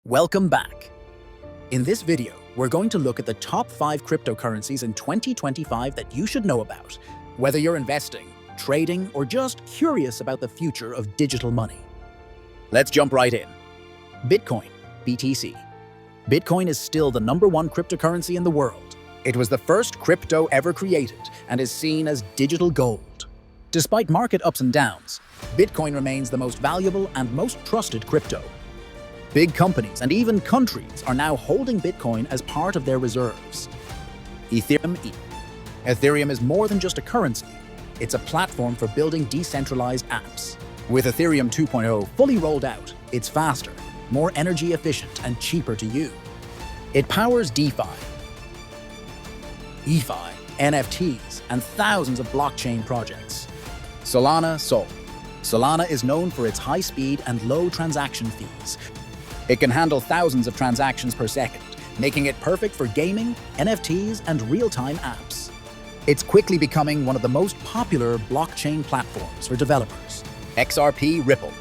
Welcome back. In this video, we're going to look at the top 5 cryptocurrencies in 2025 that you should know about, whether you're investing, trading, or just curious about the future of digital money. Let's jump right in. Bitcoin, BTC. Bitcoin is still the #1 cryptocurrency in the world. It was the first crypto ever created and is seen as digital gold. Despite market ups and downs, Bitcoin remains the most valuable and most trusted crypto. Big companies and even countries are now holding Bitcoin as part of their reserves. Ethereum. Ethereum is more than just a currency. It's a platform for building decentralized apps. With Ethereum 2.0 fully rolled out, it's faster, more energy efficient, and cheaper to use. It powers DeFi, NFTs, and thousands of blockchain projects. Solana. Solana is known for its high speed and low transaction fees. It can handle thousands of transactions per second, making it perfect for gaming, NFTs, and real-time apps. It's quickly becoming one of the most popular blockchain platforms for developers. XRP. Ripple.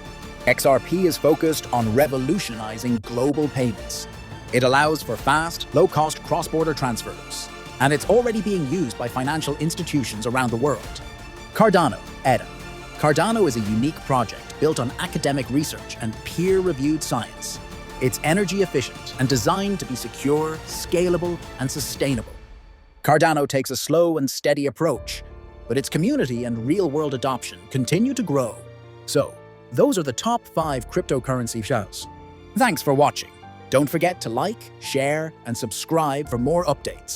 XRP is focused on revolutionizing global payments. It allows for fast, low-cost cross-border transfers, and it's already being used by financial institutions around the world. Cardano. Cardano is a unique project built on academic research and peer-reviewed science. It's energy efficient and designed to be secure, scalable, and sustainable. Cardano takes a slow and steady approach, but its community and real-world adoption continue to grow. So, those are the top 5 cryptocurrency shows. Thanks for watching. Don't forget to like, share, and subscribe for more updates.